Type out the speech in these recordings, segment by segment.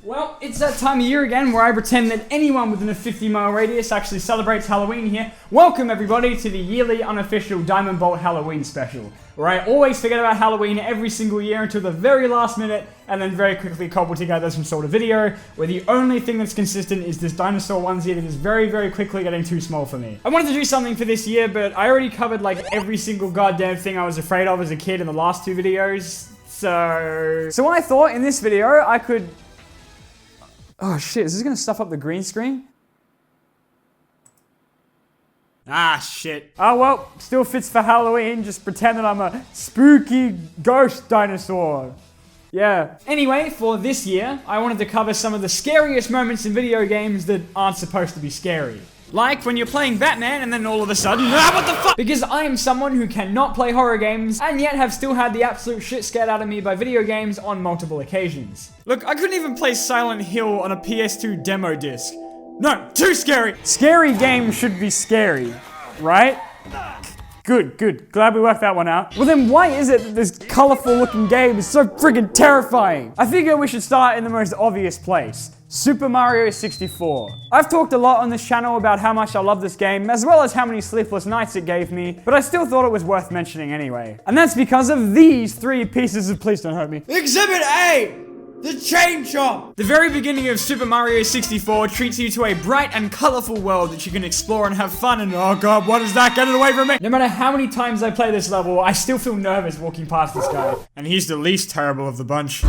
Well, it's that time of year again where I pretend that anyone within a 50-mile radius actually celebrates Halloween here. Welcome everybody to the yearly unofficial Diamondbolt Halloween special, where I always forget about Halloween every single year until the very last minute and then very quickly cobble together some sort of video where the only thing that's consistent is this dinosaur onesie that is very, very quickly getting too small for me. I wanted to do something for this year, but I already covered like every single goddamn thing I was afraid of as a kid in the last two videos, so I thought in this video I could... Oh shit, is this gonna stuff up the green screen? Ah, shit. Oh well, still fits for Halloween, just pretend that I'm a spooky ghost dinosaur. Yeah. Anyway, for this year, I wanted to cover some of the scariest moments in video games that aren't supposed to be scary. Like when you're playing Batman and then all of a sudden, what the fuck? Because I am someone who cannot play horror games and yet have still had the absolute shit scared out of me by video games on multiple occasions. Look, I couldn't even play Silent Hill on a PS2 demo disc. No, too scary! Scary games should be scary, right? Good. Glad we worked that one out. Well then why is it that this colorful looking game is so friggin' terrifying? I figure we should start in the most obvious place. Super Mario 64. I've talked a lot on this channel about how much I love this game, as well as how many sleepless nights it gave me, but I still thought it was worth mentioning anyway. And that's because of these three pieces of... Please don't hurt me. Exhibit A! The Chain Chomp! The very beginning of Super Mario 64 treats you to a bright and colorful world that you can explore and have fun and oh god, what is that? Get it away from me! No matter how many times I play this level, I still feel nervous walking past this guy. And he's the least terrible of the bunch.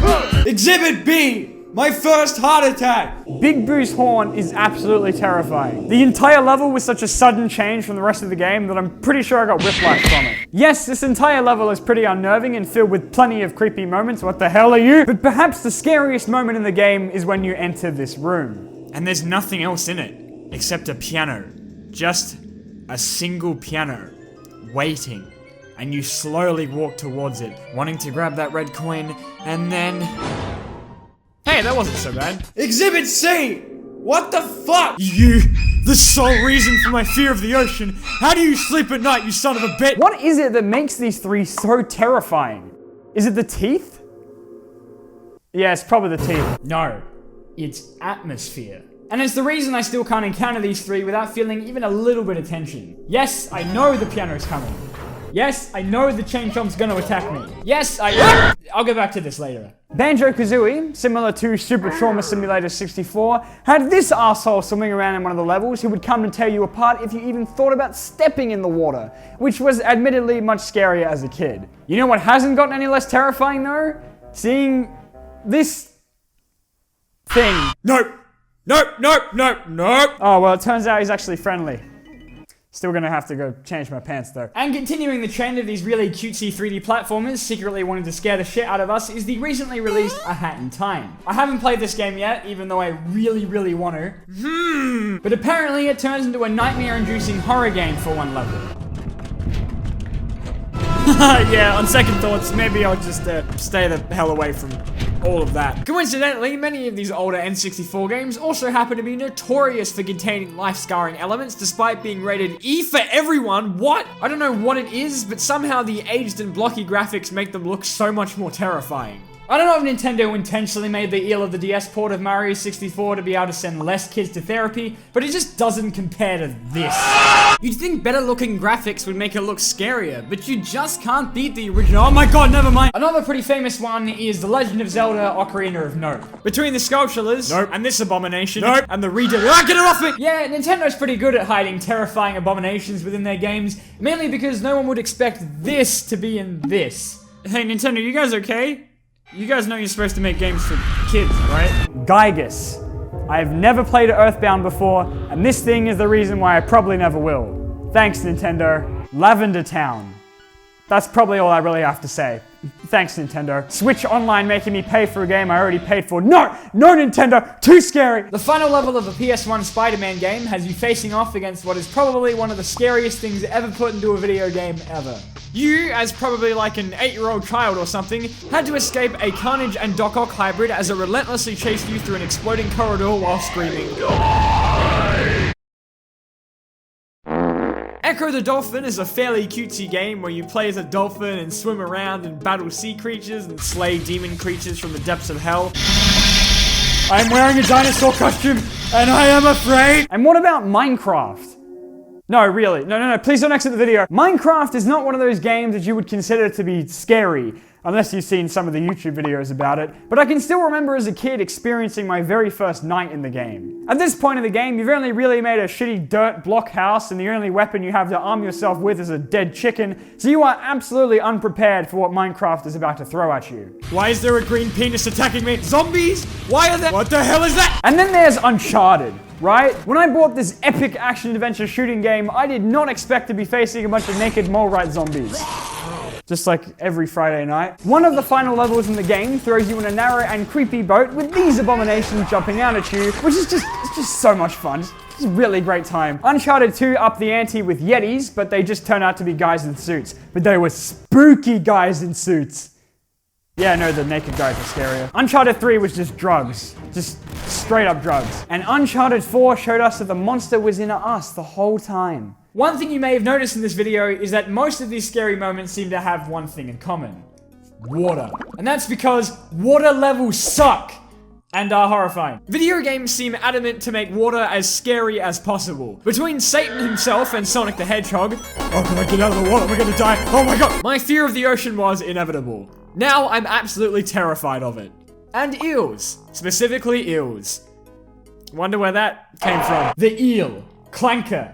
Exhibit B! My first heart attack! Big Boo's horn is absolutely terrifying. The entire level was such a sudden change from the rest of the game that I'm pretty sure I got whiplash from it. Yes, this entire level is pretty unnerving and filled with plenty of creepy moments, what the hell are you? But perhaps the scariest moment in the game is when you enter this room. And there's nothing else in it, except a piano. Just a single piano, waiting. And you slowly walk towards it, wanting to grab that red coin, and then... Hey, that wasn't so bad. Exhibit C! What the fuck? You, the sole reason for my fear of the ocean. How do you sleep at night, you son of a bitch? What is it that makes these three so terrifying? Is it the teeth? Yeah, it's probably the teeth. No, it's atmosphere. And it's the reason I still can't encounter these three without feeling even a little bit of tension. Yes, I know the piano's coming. Yes, I know the Chain Chomp's gonna attack me. Yes, I'll get back to this later. Banjo-Kazooie, similar to Super Trauma Simulator 64, had this asshole swimming around in one of the levels who would come and tear you apart if you even thought about stepping in the water, which was admittedly much scarier as a kid. You know what hasn't gotten any less terrifying though? Seeing this thing. Nope. Oh, well, it turns out he's actually friendly. Still gonna have to go change my pants though. And continuing the trend of these really cutesy 3D platformers secretly wanting to scare the shit out of us is the recently released A Hat in Time. I haven't played this game yet, even though I really want to. But apparently it turns into a nightmare-inducing horror game for one level. Yeah, on second thoughts, maybe I'll just stay the hell away from all of that. Coincidentally, many of these older N64 games also happen to be notorious for containing life-scarring elements despite being rated E for everyone. What? I don't know what it is, but somehow the aged and blocky graphics make them look so much more terrifying. I don't know if Nintendo intentionally made the eel of the DS port of Mario 64 to be able to send less kids to therapy, but it just doesn't compare to this. You'd think better looking graphics would make it look scarier, but you just can't beat the original. Oh my god, never mind. Another pretty famous one is The Legend of Zelda Ocarina of Nope. Between the Sculptureless, nope, and this abomination, nope, and the get it off me! Yeah, Nintendo's pretty good at hiding terrifying abominations within their games, mainly because no one would expect this to be in this. Hey Nintendo, you guys okay? You guys know you're supposed to make games for kids, right? Giygas. I have never played Earthbound before, and this thing is the reason why I probably never will. Thanks, Nintendo. Lavender Town. That's probably all I really have to say. Thanks, Nintendo. Switch Online making me pay for a game I already paid for. No, Nintendo, too scary. The final level of a PS1 Spider-Man game has you facing off against what is probably one of the scariest things ever put into a video game ever. You, as probably like an 8-year-old child or something, had to escape a Carnage and Doc Ock hybrid as it relentlessly chased you through an exploding corridor while screaming. Ecco the Dolphin is a fairly cutesy game where you play as a dolphin and swim around and battle sea creatures and slay demon creatures from the depths of hell. I'm wearing a dinosaur costume, and I am afraid. And what about Minecraft? No, really. No, please don't exit the video. Minecraft is not one of those games that you would consider to be scary, unless you've seen some of the YouTube videos about it. But I can still remember as a kid experiencing my very first night in the game. At this point in the game, you've only really made a shitty dirt block house, and the only weapon you have to arm yourself with is a dead chicken, so you are absolutely unprepared for what Minecraft is about to throw at you. Why is there a green penis attacking me? Zombies? Why are there? What the hell is that? And then there's Uncharted. Right? When I bought this epic action-adventure shooting game, I did not expect to be facing a bunch of naked mole-rat zombies. Just like every Friday night. One of the final levels in the game throws you in a narrow and creepy boat with these abominations jumping out at you, which is just so much fun. It's a really great time. Uncharted 2 upped the ante with Yetis, but they just turned out to be guys in suits. But they were spooky guys in suits. Yeah, no, the naked guys are scarier. Uncharted 3 was just drugs. Just straight up drugs. And Uncharted 4 showed us that the monster was in us the whole time. One thing you may have noticed in this video is that most of these scary moments seem to have one thing in common. Water. And that's because water levels suck and are horrifying. Video games seem adamant to make water as scary as possible. Between Satan himself and Sonic the Hedgehog, oh, can I get out of the water? We're gonna die. Oh my god. My fear of the ocean was inevitable. Now I'm absolutely terrified of it. And eels. Specifically eels. Wonder where that came from. The eel. Clanker.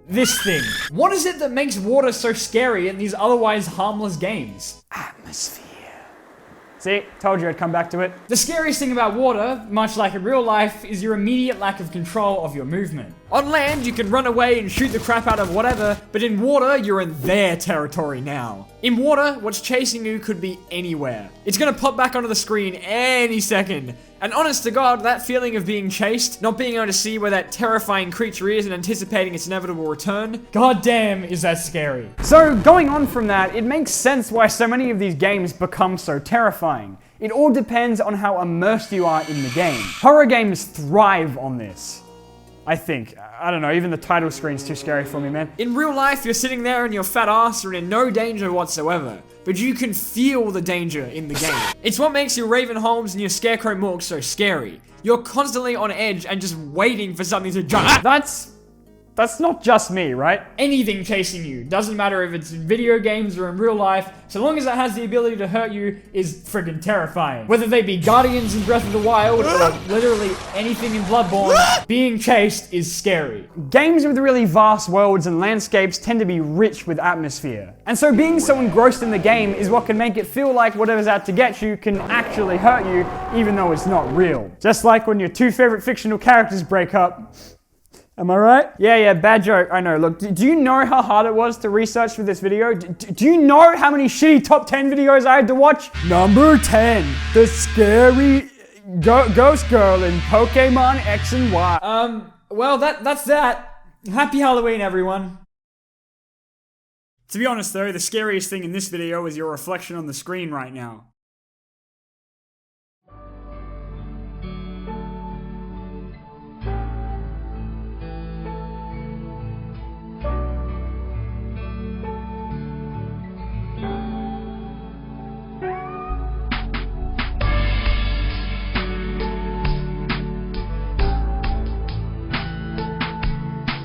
This thing. What is it that makes water so scary in these otherwise harmless games? Atmosphere. See? Told you I'd come back to it. The scariest thing about water, much like in real life, is your immediate lack of control of your movement. On land, you can run away and shoot the crap out of whatever, but in water, you're in their territory now. In water, what's chasing you could be anywhere. It's gonna pop back onto the screen any second. And honest to God, that feeling of being chased, not being able to see where that terrifying creature is and anticipating its inevitable return, goddamn is that scary. So going on from that, it makes sense why so many of these games become so terrifying. It all depends on how immersed you are in the game. Horror games thrive on this. I think. I don't know, even the title screen's too scary for me, man. In real life, you're sitting there and your fat ass are in no danger whatsoever. But you can feel the danger in the game. It's what makes your Raven Holmes and your Scarecrow Mork so scary. You're constantly on edge and just waiting for something to jump. That's not just me, right? Anything chasing you, doesn't matter if it's in video games or in real life, so long as it has the ability to hurt you, is friggin' terrifying. Whether they be Guardians in Breath of the Wild or literally anything in Bloodborne, being chased is scary. Games with really vast worlds and landscapes tend to be rich with atmosphere. And so being so engrossed in the game is what can make it feel like whatever's out to get you can actually hurt you, even though it's not real. Just like when your two favorite fictional characters break up. Am I right? Yeah, bad joke. I know. Look, do you know how hard it was to research for this video? Do you know how many shitty top 10 videos I had to watch? Number 10. The scary ghost girl in Pokemon X and Y. Well, that's that. Happy Halloween, everyone. To be honest though, the scariest thing in this video is your reflection on the screen right now.